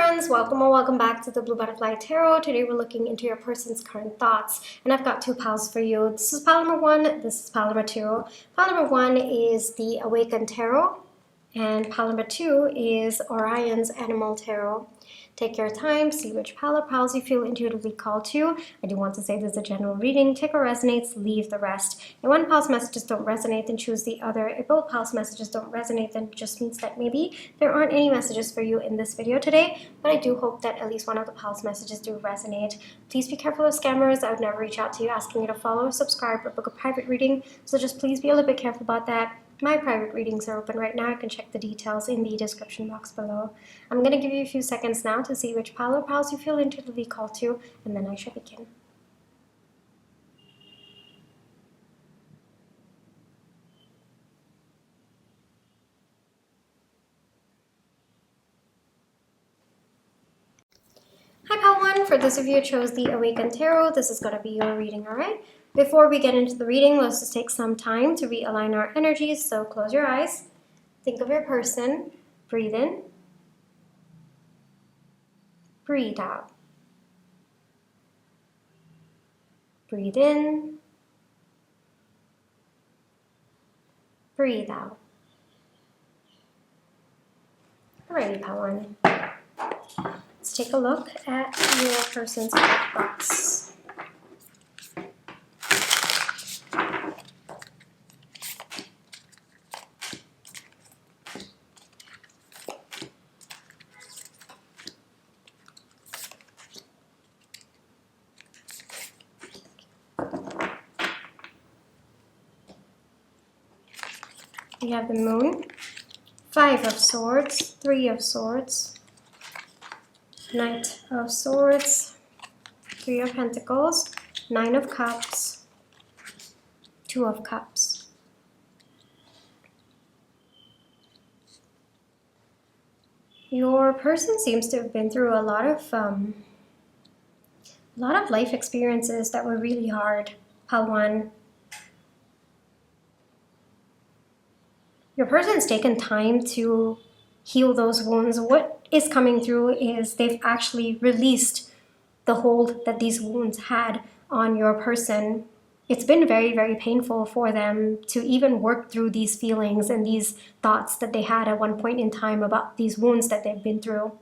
friends, welcome or welcome back to the Blue Butterfly Tarot. Today we're looking into your person's current thoughts, and I've got two piles for you. This is pile number one, this is pile number two. Pile number one is the Awakened Tarot, and pile number two is Orion's Animal Tarot. Take your time, see which pile or piles you feel intuitively called to. I do want to say this is a general reading. Take what resonates, leave the rest. If one pile's messages don't resonate, then choose the other. If both piles' messages don't resonate, then it just means that maybe there aren't any messages for you in this video today, but I do hope that at least one of the piles' messages do resonate. Please be careful of scammers. I would never reach out to you asking you to follow or subscribe or book a private reading, so just please be a little bit careful about that. My private readings are open right now. You can check the details in the description box below. I'm going to give you a few seconds now to see which pile or piles you feel intuitively called to, and then I shall begin. Hi pile 1, for those of you who chose the Awakened Tarot, this is going to be your reading, alright? Before we get into the reading, let's just take some time to realign our energies, so close your eyes, think of your person, breathe in, breathe out, breathe in, breathe out. Alrighty pile 1. Let's take a look at your person's box. We have the Moon, 5 of Swords, 3 of Swords, Knight of Swords, 3 of Pentacles, 9 of Cups, 2 of Cups. Your person seems to have been through a lot of life experiences that were really hard, pile 1. Your person's taken time to heal those wounds. What is coming through is they've actually released the hold that these wounds had on your person. It's been very, very painful for them to even work through these feelings and these thoughts that they had at one point in time about these wounds that they've been through.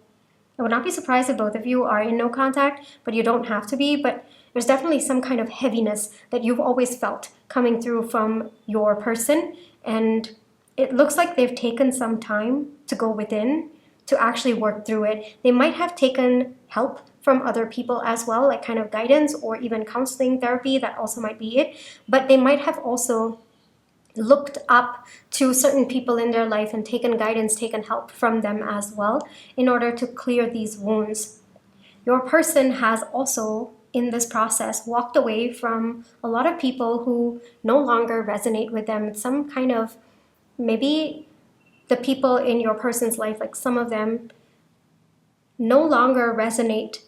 I would not be surprised if both of you are in no contact, but you don't have to be. But there's definitely some kind of heaviness that you've always felt coming through from your person, and it looks like they've taken some time to go within to actually work through it. They might have taken help from other people as well, like kind of guidance or even counseling therapy. That also might be it. But they might have also looked up to certain people in their life and taken guidance, taken help from them as well in order to clear these wounds. Your person has also, in this process, walked away from a lot of people who no longer resonate with them. It's some kind of, maybe the people in your person's life, like some of them, no longer resonate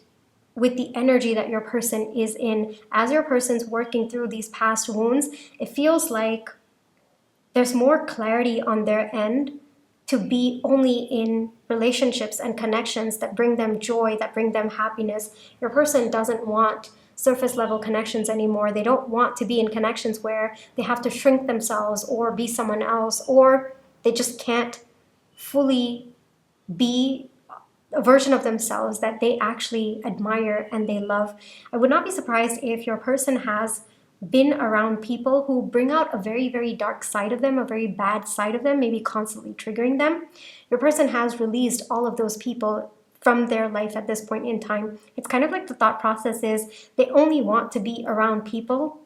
with the energy that your person is in. As your person's working through these past wounds, it feels like there's more clarity on their end to be only in relationships and connections that bring them joy, that bring them happiness. Your person doesn't want surface level connections anymore. They don't want to be in connections where they have to shrink themselves or be someone else, or they just can't fully be a version of themselves that they actually admire and they love. I would not be surprised if your person has been around people who bring out a very, very dark side of them, a very bad side of them, maybe constantly triggering them. Your person has released all of those people from their life at this point in time. It's kind of like the thought process is they only want to be around people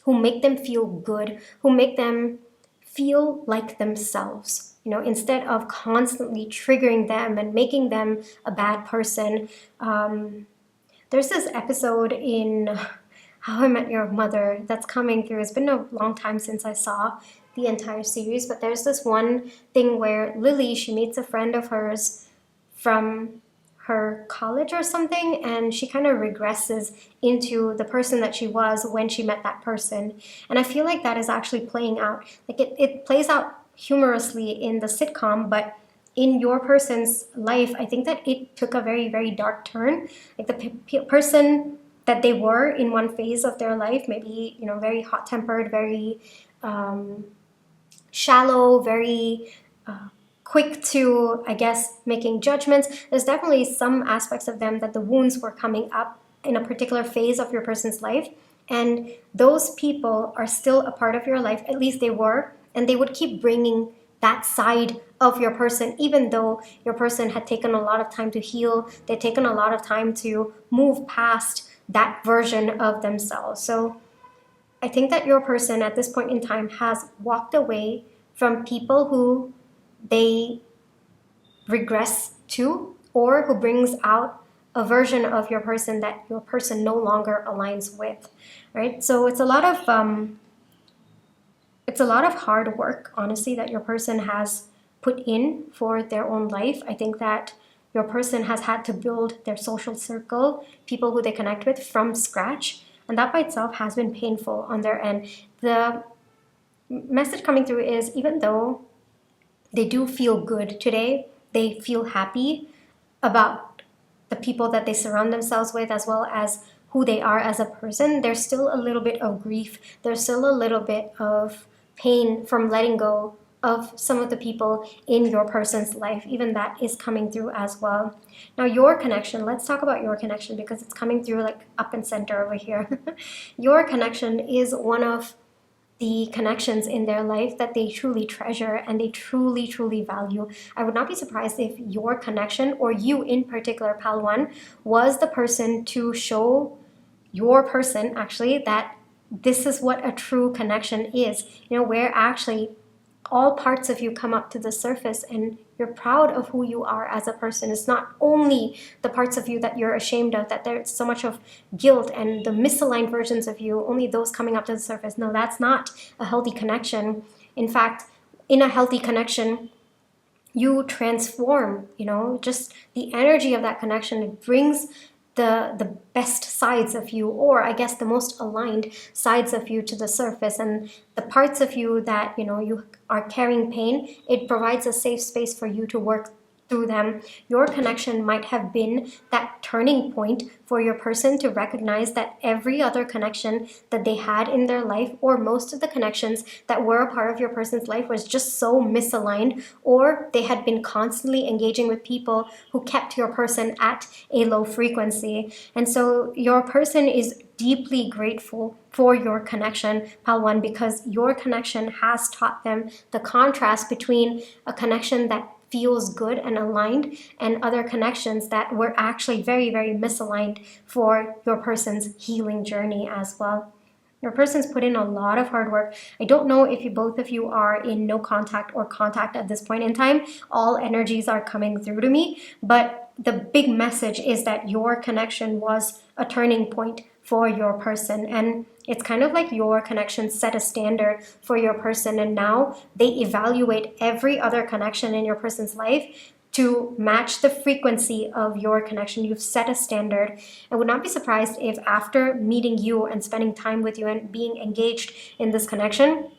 who make them feel good, who make them feel like themselves, you know, instead of constantly triggering them and making them a bad person. There's this episode in How I Met Your Mother that's coming through. It's been a long time since I saw the entire series, but there's this one thing where Lily, she meets a friend of hers from her college or something, and she kind of regresses into the person that she was when she met that person. And I feel like that is actually playing out. Like it plays out humorously in the sitcom, but in your person's life, I think that it took a very, very dark turn. Like the person that they were in one phase of their life, maybe, very hot-tempered, very shallow, very quick to, I guess, making judgments. There's definitely some aspects of them that the wounds were coming up in a particular phase of your person's life. And those people are still a part of your life, at least they were, and they would keep bringing that side of your person, even though your person had taken a lot of time to heal, they'd taken a lot of time to move past that version of themselves. So I think that your person at this point in time has walked away from people who they regress to, or who brings out a version of your person that your person no longer aligns with, right? So it's a lot of hard work, honestly, that your person has put in for their own life. I think that your person has had to build their social circle, people who they connect with, from scratch, and that by itself has been painful on their end. The message coming through is, even though they do feel good today, they feel happy about the people that they surround themselves with, as well as who they are as a person, there's still a little bit of grief. There's still a little bit of pain from letting go of some of the people in your person's life. Even that is coming through as well. Now, your connection, let's talk about your connection, because it's coming through like up and center over here. Your connection is one of the connections in their life that they truly treasure and they truly, truly value. I would not be surprised if your connection, or you in particular, Pal One, was the person to show your person actually that this is what a true connection is, where actually all parts of you come up to the surface and you're proud of who you are as a person. It's not only the parts of you that you're ashamed of, that there's so much of guilt and the misaligned versions of you, only those coming up to the surface. No, that's not a healthy connection. In fact, in a healthy connection, you transform, just the energy of that connection. It brings the best sides of you, or I guess the most aligned sides of you, to the surface. And the parts of you that you are carrying pain, it provides a safe space for you to work through them. Your connection might have been that turning point for your person to recognize that every other connection that they had in their life, or most of the connections that were a part of your person's life, was just so misaligned, or they had been constantly engaging with people who kept your person at a low frequency. And so your person is deeply grateful for your connection, Pal One, because your connection has taught them the contrast between a connection that feels good and aligned and other connections that were actually very, very misaligned for your person's healing journey as well. Your person's put in a lot of hard work. I don't know if both of you are in no contact or contact at this point in time. All energies are coming through to me, but the big message is that your connection was a turning point for your person, and it's kind of like your connection set a standard for your person, and now they evaluate every other connection in your person's life to match the frequency of your connection. You've set a standard. I would not be surprised if after meeting you and spending time with you and being engaged in this connection,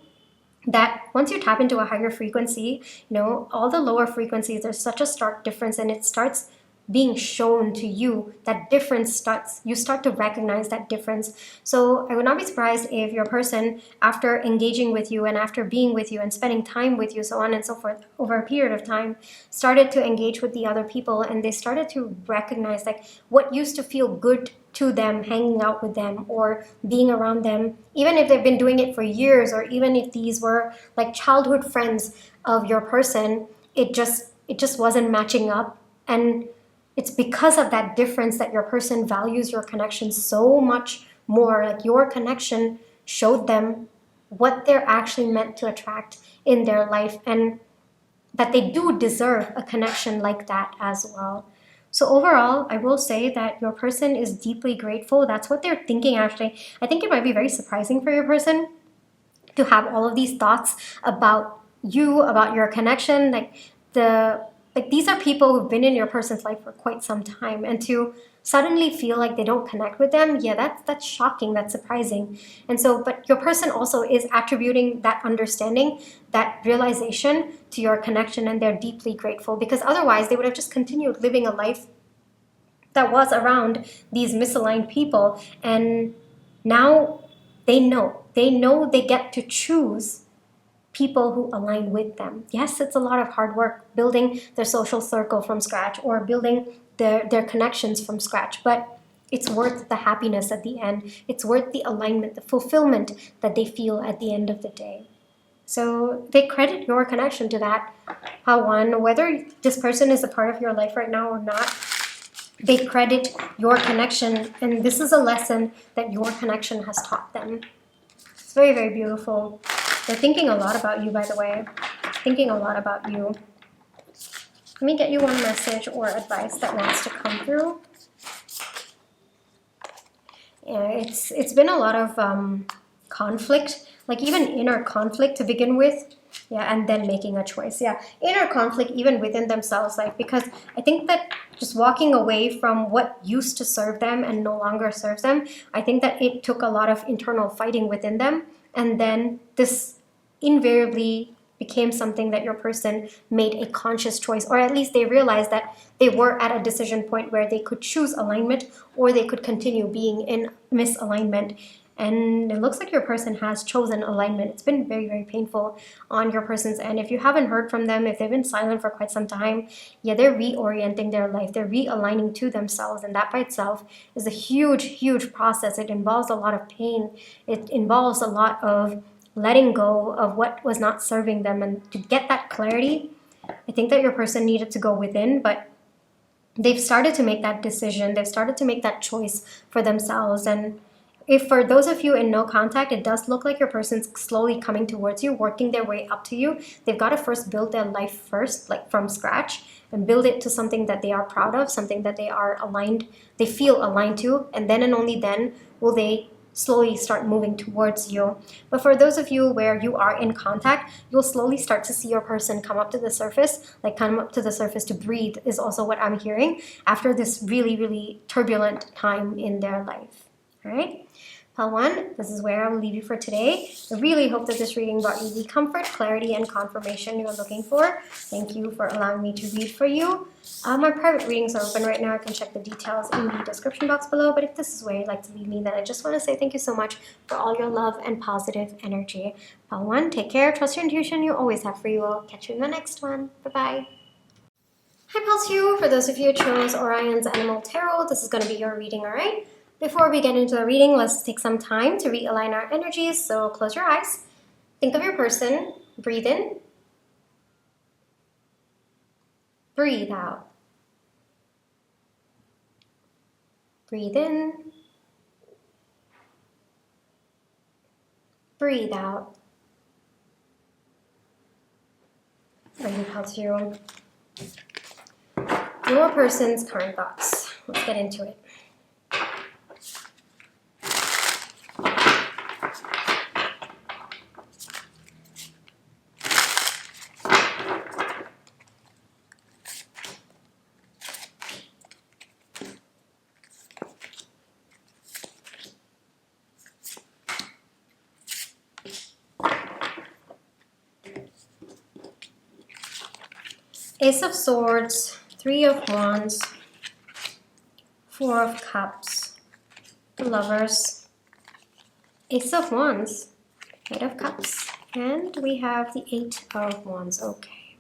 that once you tap into a higher frequency, all the lower frequencies, there's such a stark difference, and it starts being shown to you. That difference you start to recognize that difference. So I would not be surprised if your person, after engaging with you and after being with you and spending time with you, so on and so forth, over a period of time, started to engage with the other people, and they started to recognize like what used to feel good to them, hanging out with them or being around them, even if they've been doing it for years, or even if these were like childhood friends of your person, it just wasn't matching up. And it's because of that difference that your person values your connection so much more. Like your connection showed them what they're actually meant to attract in their life, and that they do deserve a connection like that as well. So overall, I will say that your person is deeply grateful. That's what they're thinking, actually. I think it might be very surprising for your person to have all of these thoughts about you, about your connection. Like the like these are people who've been in your person's life for quite some time, and to suddenly feel like they don't connect with them, yeah, that's shocking, that's surprising. And so, but your person also is attributing that understanding, that realization to your connection, and they're deeply grateful, because otherwise they would have just continued living a life that was around these misaligned people. And now they know they get to choose people who align with them. Yes, it's a lot of hard work building their social circle from scratch, or building their connections from scratch, but it's worth the happiness at the end. It's worth the alignment, the fulfillment that they feel at the end of the day. So they credit your connection to that. How one, whether this person is a part of your life right now or not, they credit your connection, and this is a lesson that your connection has taught them. It's very, very beautiful. They're thinking a lot about you, by the way. Thinking a lot about you. Let me get you one message or advice that wants to come through. Yeah, it's been a lot of conflict, like even inner conflict to begin with. Yeah, and then making a choice. Yeah, inner conflict even within themselves, like, because I think that just walking away from what used to serve them and no longer serves them, I think that it took a lot of internal fighting within them, and then this invariably became something that your person made a conscious choice, or at least they realized that they were at a decision point where they could choose alignment, or they could continue being in misalignment. And it looks like your person has chosen alignment. It's been very, very painful on your person's end. If you haven't heard from them, if they've been silent for quite some time, yeah, they're reorienting their life. They're realigning to themselves. And that by itself is a huge, huge process. It involves a lot of pain. It involves a lot of letting go of what was not serving them. And to get that clarity, I think that your person needed to go within, but they've started to make that decision. They've started to make that choice for themselves. And if for those of you in no contact, it does look like your person's slowly coming towards you, working their way up to you. They've got to first build their life first, like from scratch, and build it to something that they are proud of, something that they are aligned, they feel aligned to, and then and only then will they slowly start moving towards you. But for those of you where you are in contact, you'll slowly start to see your person come up to the surface, like come up to the surface to breathe is also what I'm hearing after this really, really turbulent time in their life. All right, Pile 1, this is where I will leave you for today. I really hope that this reading brought you the comfort, clarity, and confirmation you're looking for. Thank you for allowing me to read for you. My private readings are open right now. I can check the details in the description box below. But if this is where you'd like to leave me, then I just want to say thank you so much for all your love and positive energy. Pile 1, take care. Trust your intuition. You always have free will. Catch you in the next one. Bye-bye. Hi, Pile 2. For those of you who chose Orion's Animal Tarot, this is going to be your reading, all right? Before we get into the reading, let's take some time to realign our energies. So close your eyes. Think of your person. Breathe in. Breathe out. Breathe in. Breathe out. Bring it out to your person's current thoughts. Let's get into it. Ace of Swords, Three of Wands, Four of Cups, the Lovers, Ace of Wands, Knight of Cups, and we have the Eight of Wands. Okay.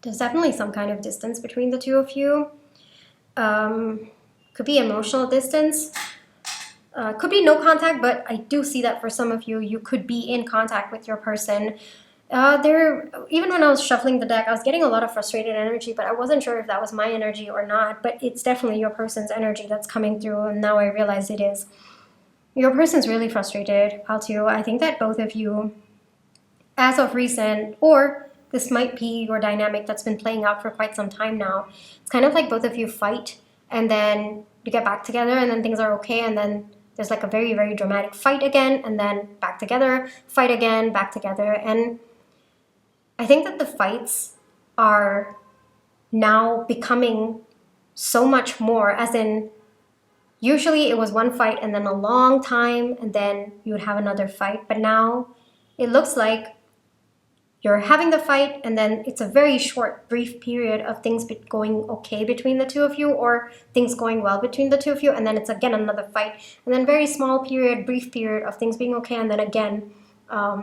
There's definitely some kind of distance between the two of you. Could be emotional distance. Could be no contact, but I do see that for some of you, you could be in contact with your person. Even when I was shuffling the deck, I was getting a lot of frustrated energy, but I wasn't sure if that was my energy or not. But it's definitely your person's energy that's coming through, and now I realize it is. Your person's really frustrated, Pile 2. I think that both of you, as of recent, or this might be your dynamic that's been playing out for quite some time now. It's kind of like both of you fight, and then you get back together, and then things are okay, and then there's like a very, very dramatic fight again, and then back together, fight again, back together. And I think that the fights are now becoming so much more, as in usually it was one fight and then a long time and then you would have another fight, but now it looks like you're having the fight and then it's a very short, brief period of things going okay between the two of you, or things going well between the two of you, and then it's again another fight, and then very small period, brief period of things being okay, and then again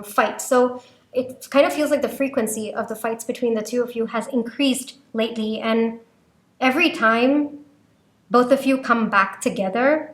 fight. So it kind of feels like the frequency of the fights between the two of you has increased lately, and every time both of you come back together,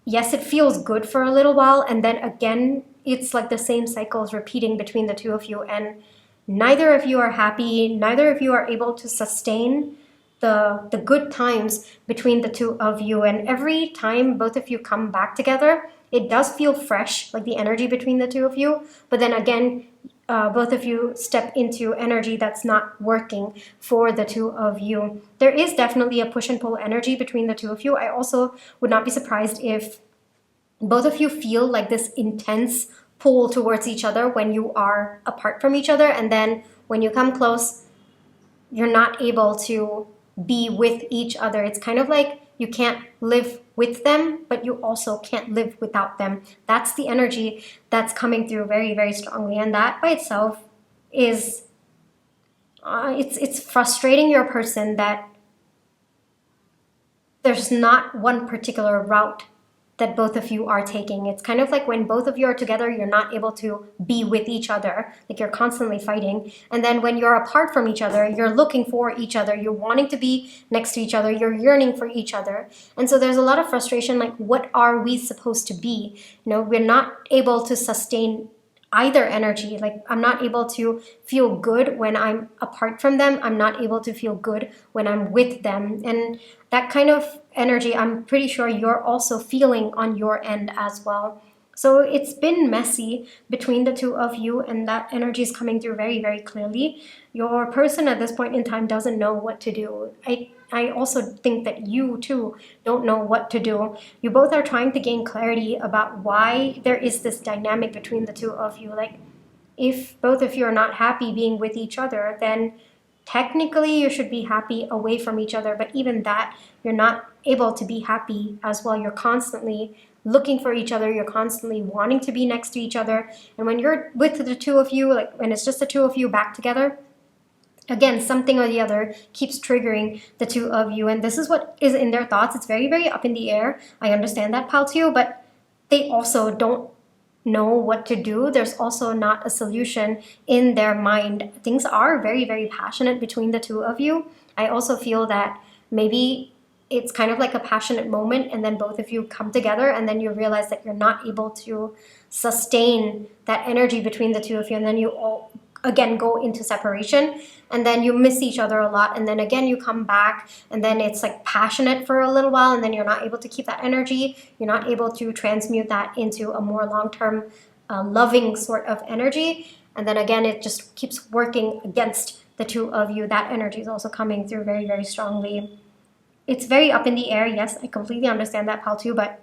yes, it feels good for a little while, and then again it's like the same cycle is repeating between the two of you, and neither of you are happy, neither of you are able to sustain the good times between the two of you. And every time both of you come back together, it does feel fresh, like the energy between the two of you, but then again both of you step into energy that's not working for the two of you. There is definitely a push and pull energy between the two of you. I also would not be surprised if both of you feel like this intense pull towards each other when you are apart from each other, and then when you come close, you're not able to be with each other. It's kind of like you can't live with them, but you also can't live without them. That's the energy that's coming through very, very strongly, and that by itself is it's frustrating your person that there's not one particular route that both of you are taking. It's kind of like when both of you are together, you're not able to be with each other, like you're constantly fighting. And then when you're apart from each other, you're looking for each other, you're wanting to be next to each other, you're yearning for each other. And so there's a lot of frustration, like what are we supposed to be? You know, we're not able to sustain either energy. Like I'm not able to feel good when I'm apart from them. I'm not able to feel good when I'm with them. And that kind of energy, I'm pretty sure you're also feeling on your end as well. So it's been messy between the two of you, and that energy is coming through very, very clearly. Your person at this point in time doesn't know what to do. I also think that you too don't know what to do. You both are trying to gain clarity about why there is this dynamic between the two of you. Like, if both of you are not happy being with each other, then technically you should be happy away from each other. But even that, you're not able to be happy as well. You're constantly looking for each other. You're constantly wanting to be next to each other. And when you're with the two of you, like when it's just the two of you back together, again, something or the other keeps triggering the two of you. And this is what is in their thoughts. It's very, very up in the air. I understand that, pal, too, but they also don't know what to do. There's also not a solution in their mind. Things are very, very passionate between the two of you. I also feel that maybe it's kind of like a passionate moment, and then both of you come together, and then you realize that you're not able to sustain that energy between the two of you, and then you all again go into separation, and then you miss each other a lot, and then again you come back, and then it's like passionate for a little while, and then you're not able to keep that energy. You're not able to transmute that into a more long-term loving sort of energy, and then again it just keeps working against the two of you. That energy is also coming through very, very strongly. It's very up in the air. Yes, I completely understand that, pal, too, but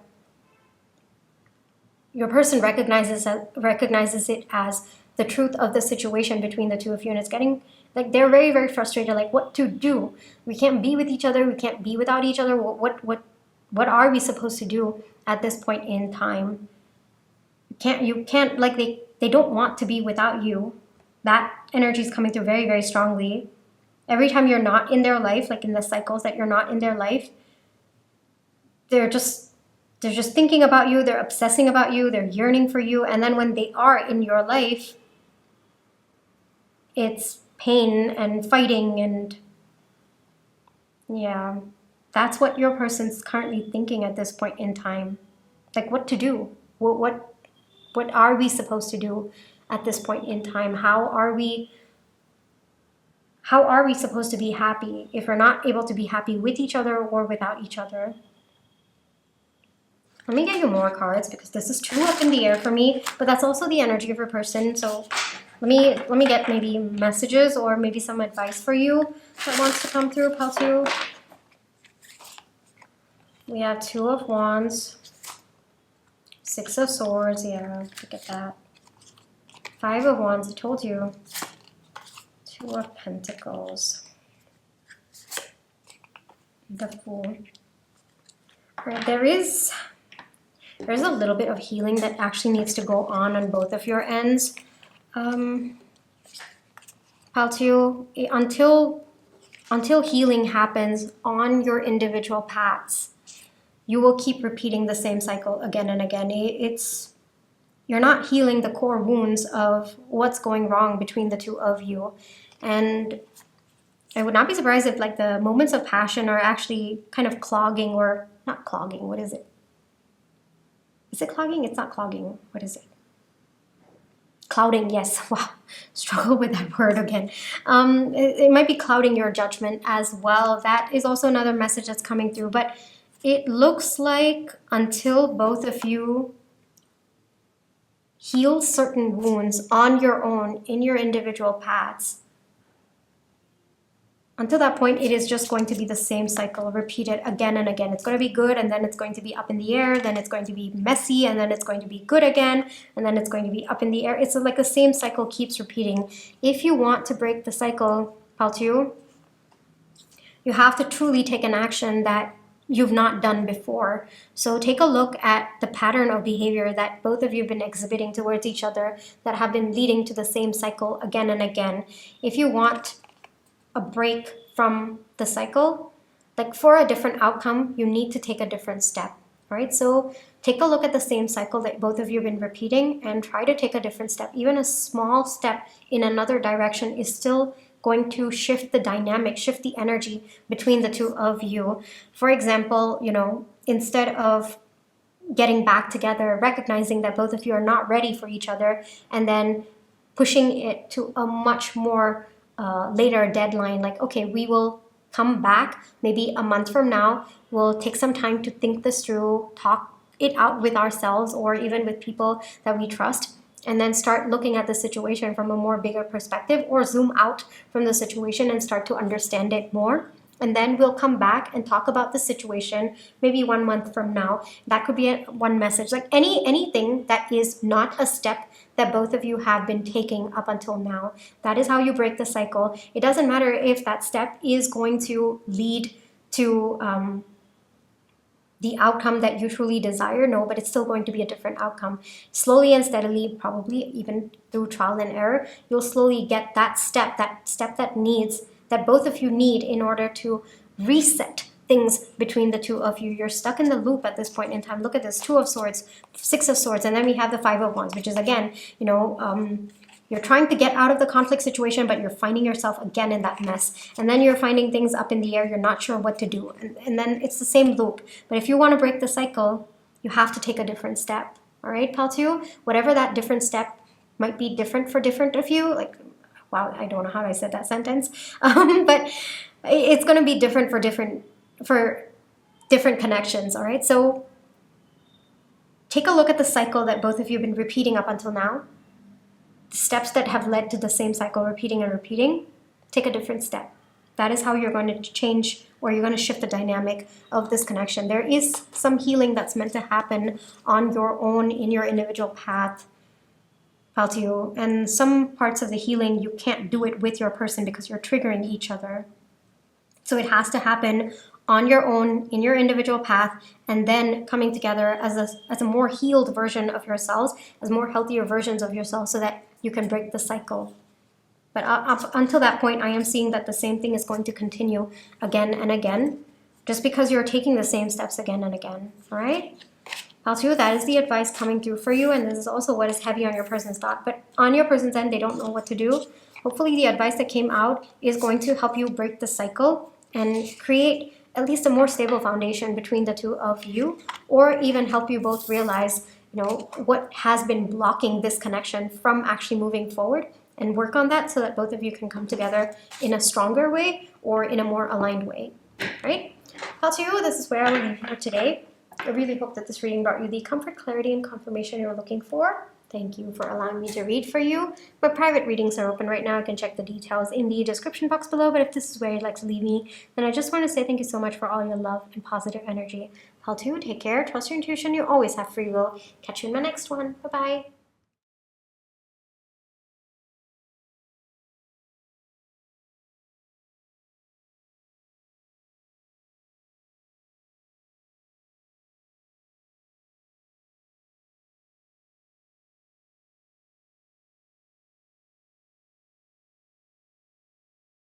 your person recognizes it as the truth of the situation between the two of you, and it's getting like they're very, very frustrated, like what to do. We can't be with each other, we can't be without each other. What are we supposed to do at this point in time? You can't like they don't want to be without you. That energy is coming through very, very strongly. Every time you're not in their life, like in the cycles that you're not in their life, they're just thinking about you, they're obsessing about you, they're yearning for you, and then when they are in your life, it's pain and fighting, and yeah, that's what your person's currently thinking at this point in time. Like what to do? What are we supposed to do at this point in time? How are we supposed to be happy if we're not able to be happy with each other or without each other? Let me get you more cards because this is too up in the air for me, but that's also the energy of your person. So let me get maybe messages or maybe some advice for you that wants to come through, Paltu. We have Two of Wands, Six of Swords, yeah, look at that. Five of Wands, I told you. Two of Pentacles. The Fool. Right, there's a little bit of healing that actually needs to go on both of your ends. Paltio, until healing happens on your individual paths, you will keep repeating the same cycle again and again. You're not healing the core wounds of what's going wrong between the two of you. And I would not be surprised if like the moments of passion are actually kind of clogging, or not clogging, what is it? Is it clogging? It's not clogging. What is it? Clouding, yes. Wow, struggle with that word again. It might be clouding your judgment as well. That is also another message that's coming through. But it looks like until both of you heal certain wounds on your own, in your individual paths, until that point, it is just going to be the same cycle, repeated again and again. It's going to be good, and then it's going to be up in the air, then it's going to be messy, and then it's going to be good again, and then it's going to be up in the air. It's like the same cycle keeps repeating. If you want to break the cycle, Paltiu, you have to truly take an action that you've not done before. So take a look at the pattern of behavior that both of you have been exhibiting towards each other that have been leading to the same cycle again and again. If you want a break from the cycle, like for a different outcome, you need to take a different step, right? So take a look at the same cycle that both of you have been repeating and try to take a different step. Even a small step in another direction is still going to shift the dynamic, shift the energy between the two of you. For example, instead of getting back together, recognizing that both of you are not ready for each other, and then pushing it to a much more later deadline, like, okay, we will come back maybe a month from now. We'll take some time to think this through, talk it out with ourselves or even with people that we trust, and then start looking at the situation from a more bigger perspective, or zoom out from the situation and start to understand it more. And then we'll come back and talk about the situation maybe 1 month from now. That could be one message. Like anything that is not a step that both of you have been taking up until now. That is how you break the cycle. It doesn't matter if that step is going to lead to the outcome that you truly desire. No, but it's still going to be a different outcome. Slowly and steadily, probably even through trial and error, you'll slowly get that step that both of you need in order to reset things between the two of you. You're stuck in the loop at this point in time. Look at this, Two of Swords, Six of Swords, and then we have the Five of Wands, which is again, you're trying to get out of the conflict situation, but you're finding yourself again in that mess. And then you're finding things up in the air. You're not sure what to do. And then it's the same loop. But if you want to break the cycle, you have to take a different step. All right, Paltiu? Whatever that different step might be, different for different of you. Like, wow, I don't know how I said that sentence. But it's going to be different for different connections. All right, so take a look at the cycle that both of you have been repeating up until now. The steps that have led to the same cycle repeating and repeating. Take a different step. That is how you're going to change, or you're going to shift the dynamic of this connection. There is some healing that's meant to happen on your own in your individual path, Paltiu. And some parts of the healing, you can't do it with your person because you're triggering each other. So it has to happen on your own, in your individual path, and then coming together as a more healed version of yourselves, as more healthier versions of yourselves, so that you can break the cycle. But up until that point, I am seeing that the same thing is going to continue again and again, just because you're taking the same steps again and again. All right? Paltiu, that is the advice coming through for you, and this is also what is heavy on your person's thought. But on your person's end, they don't know what to do. Hopefully the advice that came out is going to help you break the cycle and create at least a more stable foundation between the two of you, or even help you both realize, what has been blocking this connection from actually moving forward, and work on that so that both of you can come together in a stronger way or in a more aligned way, right? Paltiu, this is where I will leave you for today. I really hope that this reading brought you the comfort, clarity, and confirmation you were looking for. Thank you for allowing me to read for you. My private readings are open right now. You can check the details in the description box below, but if this is where you'd like to leave me, then I just want to say thank you so much for all your love and positive energy. Hellooo, take care, trust your intuition, you always have free will. Catch you in my next one. Bye-bye.